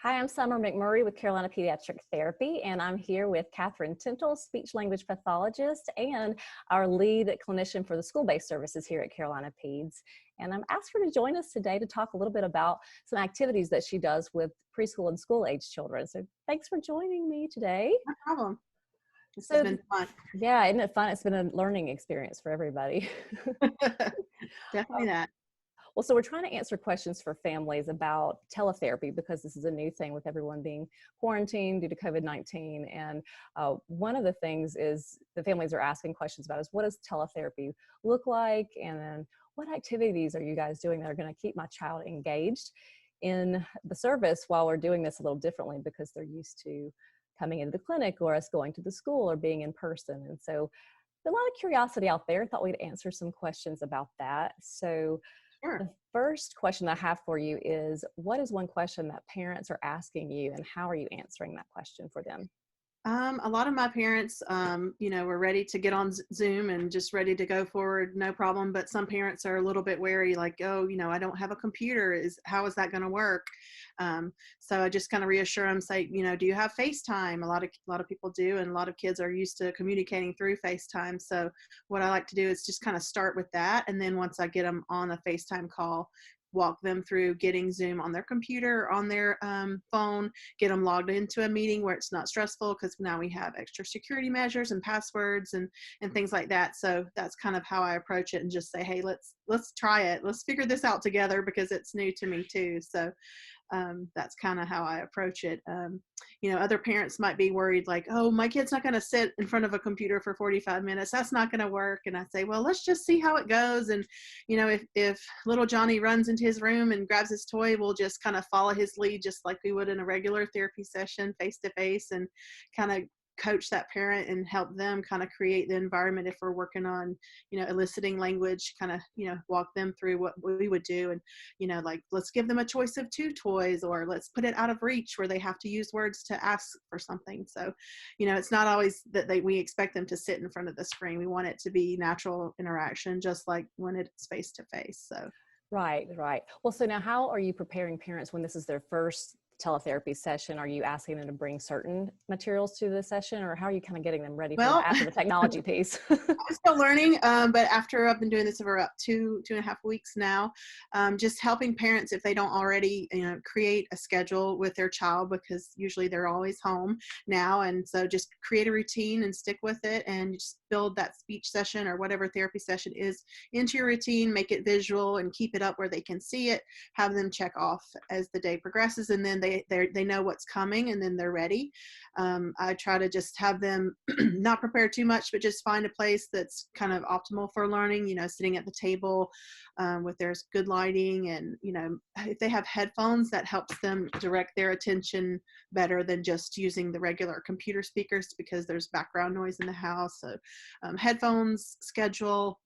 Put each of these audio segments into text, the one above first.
Hi, I'm Summer McMurry with Carolina Pediatric Therapy, and I'm here with Catherine Tintle, speech language pathologist, and our lead clinician for the school-based services here at Carolina Peds. And I'm asked her to join us today to talk a little bit about some activities that she does with preschool and school-age children. So thanks for joining me today. No problem. This So, has been fun. yeah, isn't it fun? It's been a learning experience for everybody. Definitely that. Well, so we're trying to answer questions for families about teletherapy because this is a new thing with everyone being quarantined due to COVID-19. And one of the things is the families are asking questions about is what does teletherapy look like? And then what activities are you guys doing that are going to keep my child engaged in the service while we're doing this a little differently because they're used to coming into the clinic or us going to the school or being in person. And so a lot of curiosity out there. Thought we'd answer some questions about that. So Sure. the first question I have for you is, what is one question that parents are asking you and how are you answering that question for them? A lot of my parents, were ready to get on Zoom and just ready to go forward, no problem. But some parents are a little bit wary, like, oh, I don't have a computer. How is that going to work? So I just kind of reassure them, say, do you have FaceTime? A lot of people do, and a lot of kids are used to communicating through FaceTime. So what I like to do is just kind of start with that, and then once I get them on a FaceTime call, walk them through getting Zoom on their computer or on their phone, get them logged into a meeting where it's not stressful because now we have extra security measures and passwords and things like that. So that's kind of how I approach it and just say, hey, let's try it. Let's figure this out together because it's new to me too. So that's kind of how I approach it. Other parents might be worried like, oh, my kid's not going to sit in front of a computer for 45 minutes. That's not going to work. And I say, well, let's just see how it goes. And, if little Johnny runs into his room and grabs his toy, we'll just kind of follow his lead, just like we would in a regular therapy session, face to face, and kind of coach that parent and help them kind of create the environment. If we're working on, eliciting language, kind of, walk them through what we would do. And, like, let's give them a choice of 2 toys, or let's put it out of reach where they have to use words to ask for something. So, it's not always that we expect them to sit in front of the screen. We want it to be natural interaction, just like when it's face to face. So. Right. Well, so now how are you preparing parents when this is their first teletherapy session? Are you asking them to bring certain materials to the session, or how are you kind of getting them ready for Well, that after the technology piece? I'm still learning, but after I've been doing this for about two and a half weeks now, just helping parents, if they don't already, create a schedule with their child, because usually they're always home now. And so just create a routine and stick with it, and just build that speech session or whatever therapy session is into your routine, make it visual and keep it up where they can see it, have them check off as the day progresses. And then they know what's coming, and then they're ready. I try to just have them not prepare too much, but just find a place that's kind of optimal for learning, sitting at the table with there's good lighting, and, if they have headphones, that helps them direct their attention better than just using the regular computer speakers because there's background noise in the house. So headphones, schedule,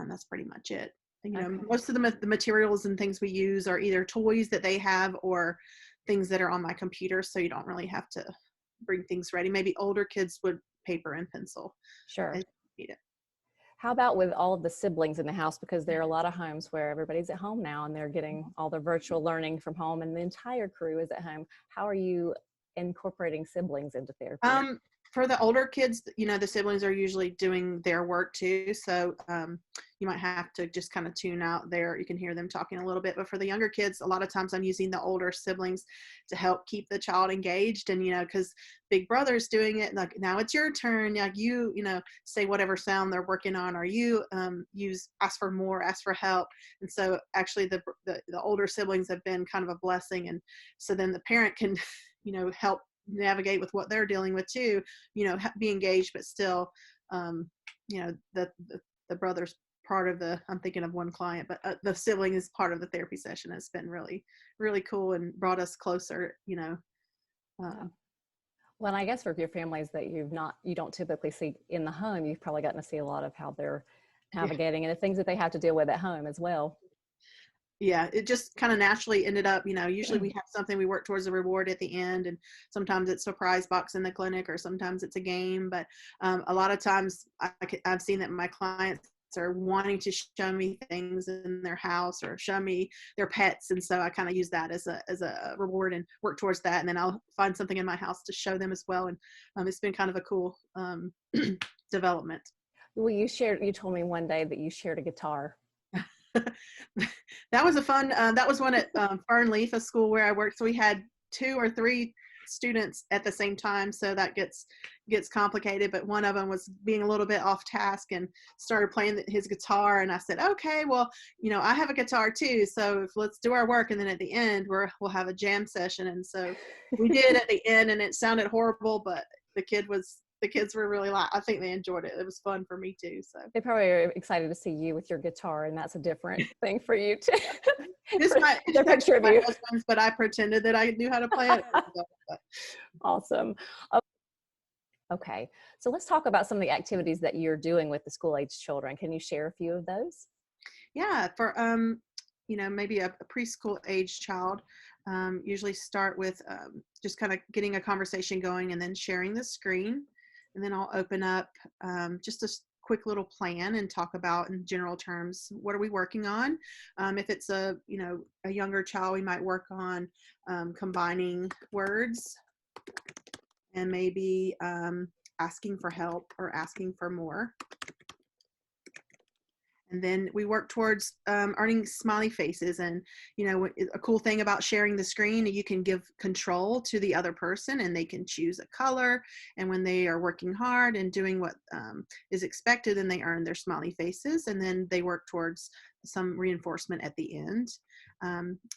that's pretty much it. Okay. Most of the materials and things we use are either toys that they have or things that are on my computer, so you don't really have to bring things ready. Maybe older kids would paper and pencil. Sure. Need it. How about with all of the siblings in the house? Because there are a lot of homes where everybody's at home now and they're getting all their virtual learning from home and the entire crew is at home. How are you incorporating siblings into therapy? For the older kids, the siblings are usually doing their work too. So you might have to just kind of tune out there. You can hear them talking a little bit. But for the younger kids, a lot of times I'm using the older siblings to help keep the child engaged. And, because big brother's doing it, like, now it's your turn. Like, you say whatever sound they're working on, or you ask for more, ask for help. And so actually the older siblings have been kind of a blessing. And so then the parent can, help navigate with what they're dealing with too, be engaged, but still, the brother's part of I'm thinking of one client, but the sibling is part of the therapy session. It's been really, really cool and brought us closer, Well, I guess for your families that you don't typically see in the home, you've probably gotten to see a lot of how they're navigating and the things that they have to deal with at home as well. Yeah, it just kind of naturally ended up, usually we have something we work towards a reward at the end, and sometimes it's a prize box in the clinic, or sometimes it's a game. But a lot of times I've seen that my clients are wanting to show me things in their house or show me their pets. And so I kind of use that as a reward and work towards that. And then I'll find something in my house to show them as well. And it's been kind of a cool development. Well, you told me one day that you shared a guitar. That was a fun, that was one at Fernleaf, a school where I worked. So we had 2 or 3 students at the same time, so that gets complicated. But one of them was being a little bit off task and started playing his guitar, and I said, okay, well, I have a guitar too, so let's do our work, and then at the end we'll have a jam session. And so we did at the end, and it sounded horrible, but the kids were really I think they enjoyed it. It was fun for me too. So they probably are excited to see you with your guitar, and that's a different thing for you too. This might their picture of you. husband's, but I pretended that I knew how to play it. Awesome. Okay, so let's talk about some of the activities that you're doing with the school-age children. Can you share a few of those? Yeah, for maybe a preschool age child, usually start with just kind of getting a conversation going and then sharing the screen. And then I'll open up just a quick little plan and talk about in general terms, what are we working on? If it's a younger child, we might work on combining words and maybe asking for help or asking for more. And then we work towards earning smiley faces. And, a cool thing about sharing the screen, you can give control to the other person and they can choose a color. And when they are working hard and doing what is expected, then they earn their smiley faces. And then they work towards some reinforcement at the end.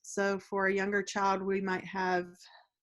So for a younger child, we might have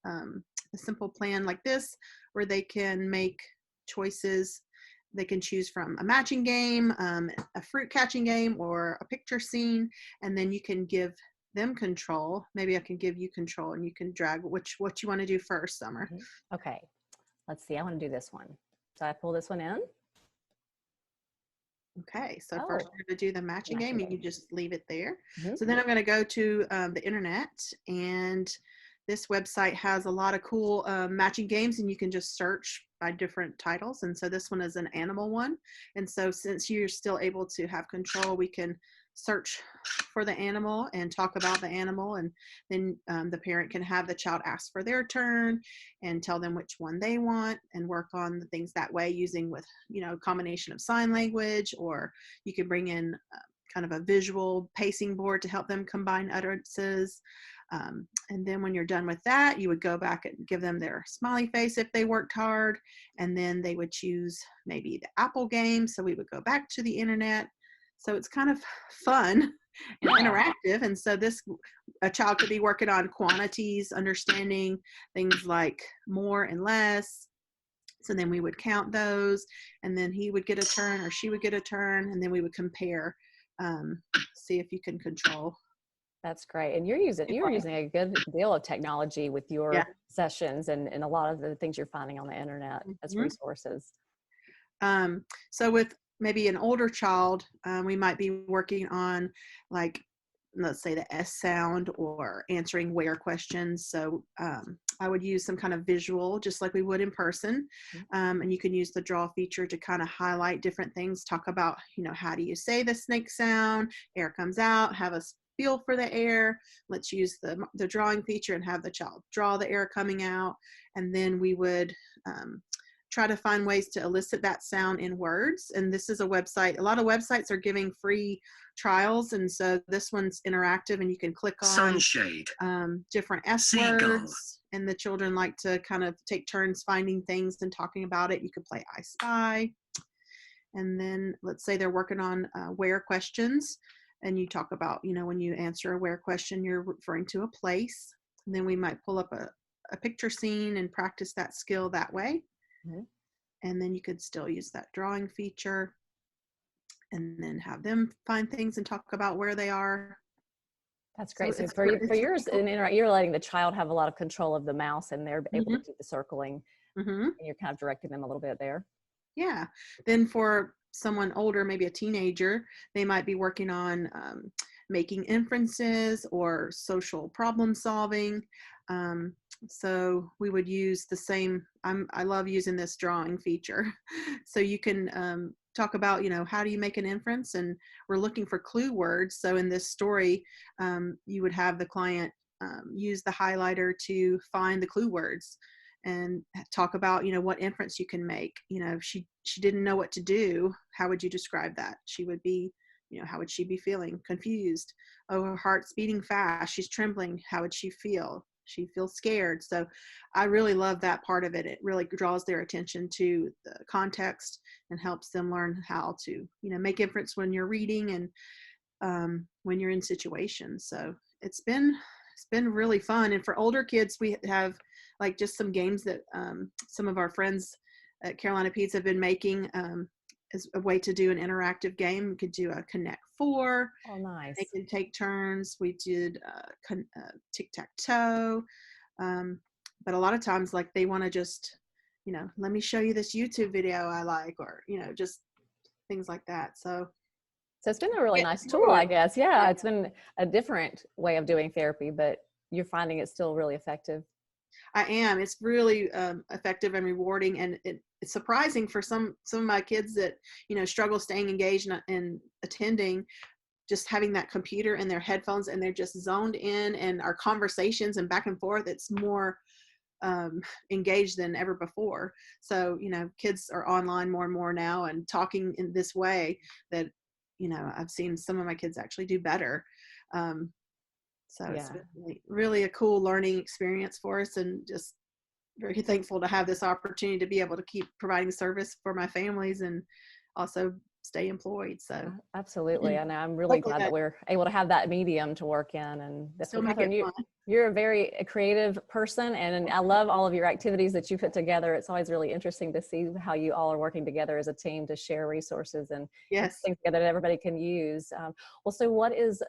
a simple plan like this, where they can make choices. They can choose from a matching game, a fruit catching game, or a picture scene, and then you can give them control. Maybe I can give you control, and you can drag what you want to do first, Summer. Okay, let's see. I want to do this one. So I pull this one in. Okay, so first we're going to do the matching game, and you just leave it there. Mm-hmm. So then I'm going to go to the internet, and this website has a lot of cool matching games, and you can just search by different titles. And so this one is an animal one. And so since you're still able to have control, we can search for the animal and talk about the animal. And then the parent can have the child ask for their turn and tell them which one they want and work on the things that way using with, a combination of sign language, or you can bring in kind of a visual pacing board to help them combine utterances. And then when you're done with that, you would go back and give them their smiley face if they worked hard, and then they would choose maybe the apple game. So we would go back to the internet. So it's kind of fun and interactive. And so a child could be working on quantities, understanding things like more and less. So then we would count those, and then he would get a turn or she would get a turn, and then we would compare, see if you can control. That's great. And you're using a good deal of technology with your sessions and a lot of the things you're finding on the internet as resources. So with maybe an older child, we might be working on, like, let's say the S sound or answering where questions. So I would use some kind of visual, just like we would in person. And you can use the draw feature to kind of highlight different things, talk about, how do you say the snake sound, air comes out, have us feel for the air. Let's use the drawing feature and have the child draw the air coming out. And then we would try to find ways to elicit that sound in words. And this is a website. A lot of websites are giving free trials. And so this one's interactive, and you can click on sunshade, different S words. And the children like to kind of take turns finding things and talking about it. You could play I Spy. And then let's say they're working on where questions. And you talk about, when you answer a where question, you're referring to a place. And then we might pull up a picture scene and practice that skill that way. Mm-hmm. And then you could still use that drawing feature and then have them find things and talk about where they are. That's great. So for yours, you're letting the child have a lot of control of the mouse, and they're able to do the circling. And you're kind of directing them a little bit there. Yeah. Then for someone older, maybe a teenager, they might be working on making inferences or social problem solving. So we would use the same, I love using this drawing feature. So you can talk about, how do you make an inference? And we're looking for clue words. So in this story, you would have the client use the highlighter to find the clue words and talk about, what inference you can make. If she didn't know what to do, how would you describe that? She would be, how would she be feeling? Confused. Oh, her heart's beating fast. She's trembling. How would she feel? She feels scared. So I really love that part of it. It really draws their attention to the context and helps them learn how to, make inference when you're reading and when you're in situations. So it's been really fun. And for older kids, we have like just some games that some of our friends at Carolina Peds have been making as a way to do an interactive game. We could do a Connect Four. Oh, nice. They can take turns. We did tic-tac-toe. But a lot of times, like, they want to just, let me show you this YouTube video I like, or, just things like that. So it's been a really nice tool, I guess. Yeah, it's been a different way of doing therapy, but you're finding it still really effective. I am. It's really effective and rewarding, and it's surprising for some of my kids that struggle staying engaged and attending. Just having that computer and their headphones, and they're just zoned in, and our conversations and back and forth, it's more engaged than ever before. So kids are online more and more now and talking in this way that I've seen some of my kids actually do better. So it's been really a cool learning experience for us, and just very thankful to have this opportunity to be able to keep providing service for my families and also stay employed. So absolutely. And I'm really glad that we're able to have that medium to work in. And that's still make it fun. You're a very creative person, and I love all of your activities that you put together. It's always really interesting to see how you all are working together as a team to share resources and things together that everybody can use. Well, so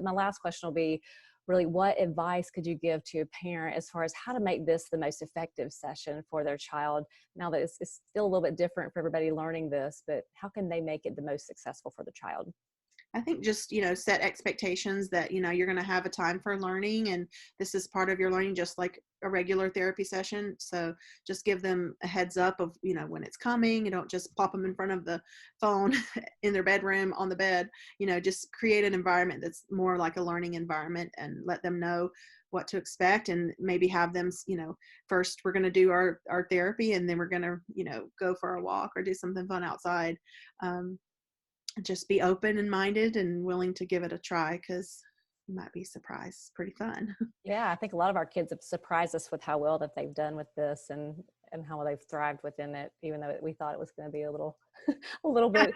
my last question will be, really, what advice could you give to a parent as far as how to make this the most effective session for their child, now that it's still a little bit different for everybody learning this, but how can they make it the most successful for the child? I think just, set expectations that, you're going to have a time for learning, and this is part of your learning, just like a regular therapy session. So just give them a heads up of, when it's coming. You don't just plop them in front of the phone in their bedroom on the bed, just create an environment that's more like a learning environment, and let them know what to expect, and maybe have them, first we're going to do our therapy, and then we're going to, go for a walk or do something fun outside. Just be open and minded and willing to give it a try, because you might be surprised. It's pretty fun. Yeah, I think a lot of our kids have surprised us with how well that they've done with this, and how they've thrived within it, even though we thought it was going to be a little bit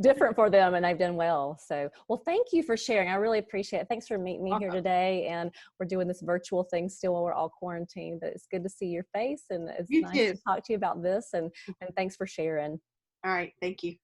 different for them, and they've done well. So, well, thank you for sharing. I really appreciate it. Thanks for meeting me here today. And we're doing this virtual thing still while we're all quarantined, but it's good to see your face, and it's nice to talk to you about this, and thanks for sharing. All right. Thank you.